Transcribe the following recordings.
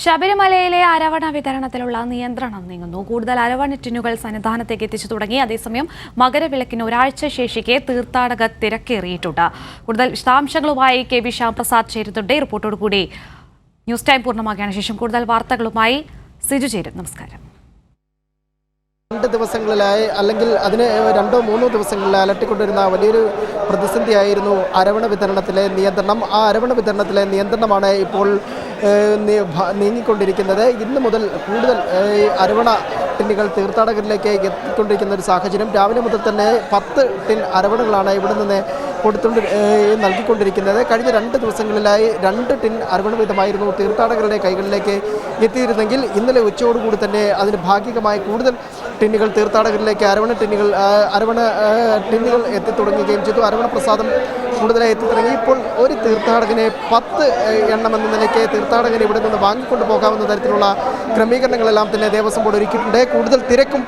ശബരിമലയിലെ അരവണ വിതരണത്തിലുള്ള നിയന്ത്രണം നീങ്ങുന്നു. കൂടുതൽ അരവണ ടിന്നുകൾ സന്നിധാനത്തേക്ക് എത്തിച്ചു തുടങ്ങി. അതേസമയം മകരവിളക്കിന് ഒരാഴ്ച ശേഷിക്കെ തീർത്ഥാടക തിരക്കേറിയിട്ടുണ്ട്. കൂടുതൽ വിശദാംശങ്ങളുമായി കെ.വി. ശ്യാംപ്രസാദ് ചേരുന്നുണ്ട്. റിപ്പോർട്ടോടുകൂടി ന്യൂസ് ടൈം പൂർണ്ണമാക്കിയാണ് ശേഷം കൂടുതൽ വാർത്തകളുമായി സിജു ചേരും. നമസ്കാരം. 2 ദിവസങ്ങളിലായി അല്ലെങ്കിൽ അതിന് 2-3 ദിവസങ്ങളിലായി അലട്ടിക്കൊണ്ടിരുന്ന വലിയൊരു പ്രതിസന്ധിയായിരുന്നു അരവണ വിതരണത്തിലെ നിയന്ത്രണം. ആ അരവണ വിതരണത്തിലെ നിയന്ത്രണമാണ് ഇപ്പോൾ നീങ്ങിക്കൊണ്ടിരിക്കുന്നത്. ഇന്ന് മുതൽ കൂടുതൽ അരവണ ടിന്നുകൾ തീർത്ഥാടകരിലേക്ക് എത്തിക്കൊണ്ടിരിക്കുന്ന ഒരു സാഹചര്യം. രാവിലെ മുതൽ തന്നെ 10 ടിൻ അരവണകളാണ് ഇവിടെ നിന്ന് നൽകിക്കൊണ്ടിരിക്കുന്നത്. കഴിഞ്ഞ 2 ദിവസങ്ങളിലായി 2 ടിൻ അരവണ വീതമായിരുന്നു തീർത്ഥാടകരുടെ കൈകളിലേക്ക് എത്തിയിരുന്നെങ്കിൽ ഇന്നലെ ഉച്ചയോടുകൂടി തന്നെ അതിന് ഭാഗികമായി കൂടുതൽ ടിന്നുകൾ തീർത്ഥാടകരിലേക്ക് അരവണ ടിന്നുകൾ എത്തിത്തുടങ്ങുകയും ചെയ്തു. അരവണ പ്രസാദം കൂടുതലായി എത്തിത്തുടങ്ങി. ഇപ്പോൾ ഒരു തീർത്ഥാടകനെ 10 എണ്ണം എന്ന നിലയ്ക്ക് തീർത്ഥാടകൻ ഇവിടെ നിന്ന് വാങ്ങിക്കൊണ്ടു പോകാവുന്ന തരത്തിലുള്ള ക്രമീകരണങ്ങളെല്ലാം തന്നെ ദേവസ്വം ബോർഡ് ഒരുക്കിയിട്ടുണ്ട്. കൂടുതൽ തിരക്കും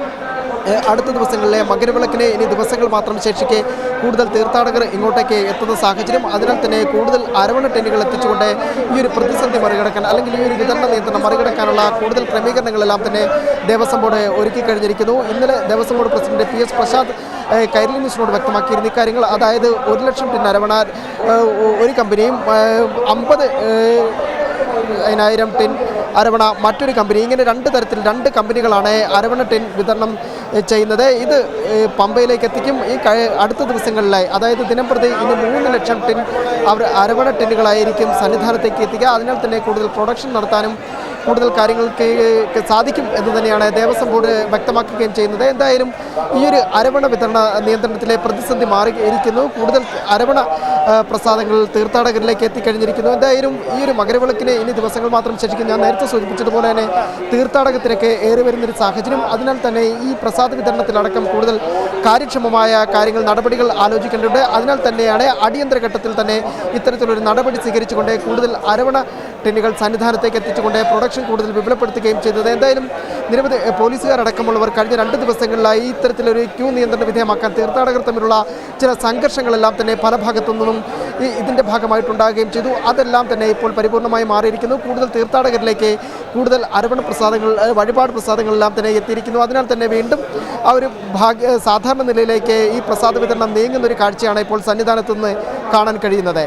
അടുത്ത ദിവസങ്ങളിലെ മകരവിളക്കിന് ഇനി ദിവസങ്ങൾ മാത്രം ശേഷിക്കെ കൂടുതൽ തീർത്ഥാടകർ ഇങ്ങോട്ടേക്ക് എത്തുന്ന സാഹചര്യം. അതിനാൽ തന്നെ കൂടുതൽ അരവണ ടിന്നുകൾ എത്തിച്ചുകൊണ്ട് ഈ ഒരു പ്രതിസന്ധി മറികടക്കാൻ അല്ലെങ്കിൽ ഈ ഒരു വിതരണ നിയന്ത്രണം മറികടക്കാനുള്ള കൂടുതൽ ക്രമീകരണങ്ങളെല്ലാം തന്നെ ദേവസ്വം ബോർഡ് ഒരുക്കി കഴിഞ്ഞിരിക്കുന്നു. ഇന്നലെ Devaswom board president PS Prasad Kairali ന്യൂസിനോട് വ്യക്തമാക്കിയിരുന്ന ഇക്കാര്യങ്ങൾ. അതായത് 1 ലക്ഷം ടിൻ അരവണ ഒരു കമ്പനിയും 50,000 ടിൻ അരവണ മറ്റൊരു കമ്പനി, ഇങ്ങനെ 2 തരത്തിൽ 2 കമ്പനികളാണ് അരവണ ടിൻ വിതരണം ചെയ്യുന്നത്. ഇത് പമ്പയിലേക്ക് എത്തിക്കും. ഈ അടുത്ത ദിവസങ്ങളിലായി, അതായത് ദിനംപ്രതി ഇനി 3 ലക്ഷം ടിൻ അരവണ ടിന്നുകളായിരിക്കും സന്നിധാനത്തേക്ക് എത്തിക്കുക. അതിനാൽ തന്നെ കൂടുതൽ പ്രൊഡക്ഷൻ നടത്താനും കൂടുതൽ കാര്യങ്ങൾക്ക് സാധിക്കും എന്ന് തന്നെയാണ് ദേവസ്വം ബോർഡ് വ്യക്തമാക്കുകയും ചെയ്യുന്നത്. എന്തായാലും ഈ ഒരു അരവണ വിതരണ നിയന്ത്രണത്തിലെ പ്രതിസന്ധി മാറിയിരിക്കുന്നു. കൂടുതൽ അരവണ പ്രസാദങ്ങൾ തീർത്ഥാടകരിലേക്ക് എത്തിക്കഴിഞ്ഞിരിക്കുന്നു. എന്തായാലും ഈ ഒരു മകരവിളക്കിന് ഇനി ദിവസങ്ങൾ മാത്രം ശേഷിക്കും. ഞാൻ നേരത്തെ സൂചിപ്പിച്ചതുപോലെ തന്നെ തീർത്ഥാടക തിരക്ക് ഏറി വരുന്നൊരു സാഹചര്യം. അതിനാൽ തന്നെ ഈ പ്രസാദ വിതരണത്തിലടക്കം കൂടുതൽ കാര്യക്ഷമമായ നടപടികൾ ആലോചിക്കേണ്ടതുണ്ട്. അതിനാൽ തന്നെയാണ് അടിയന്തര ഘട്ടത്തിൽ തന്നെ ഇത്തരത്തിലൊരു നടപടി സ്വീകരിച്ചുകൊണ്ട് കൂടുതൽ അരവണ ടിന്നുകൾ സന്നിധാനത്തേക്ക് എത്തിച്ചുകൊണ്ട് പ്രൊഡക്ഷൻ കൂടുതൽ വിപുലപ്പെടുത്തുകയും ചെയ്തത്. എന്തായാലും നിരവധി പോലീസുകാരടക്കമുള്ളവർ കഴിഞ്ഞ 2 ദിവസങ്ങളിലായി ഇത്തരത്തിലൊരു ക്യൂ നിയന്ത്രണ വിധേയമാക്കാൻ തീർത്ഥാടകർ തമ്മിലുള്ള ചില സംഘർഷങ്ങളെല്ലാം തന്നെ പല ഭാഗത്തു നിന്നും ഇതിൻ്റെ ഭാഗമായിട്ടുണ്ടാകുകയും ചെയ്തു. അതെല്ലാം തന്നെ ഇപ്പോൾ പരിപൂർണമായി മാറിയിരിക്കുന്നു. കൂടുതൽ തീർത്ഥാടകരിലേക്ക് കൂടുതൽ അരവണ പ്രസാദങ്ങൾ, വഴിപാട് പ്രസാദങ്ങളെല്ലാം തന്നെ എത്തിയിരിക്കുന്നു. അതിനാൽ തന്നെ വീണ്ടും ആ ഒരു സാധാരണ നിലയിലേക്ക് ഈ പ്രസാദ വിതരണം നീങ്ങുന്നൊരു കാഴ്ചയാണ് ഇപ്പോൾ സന്നിധാനത്ത് നിന്ന് കാണാൻ കഴിയുന്നത്.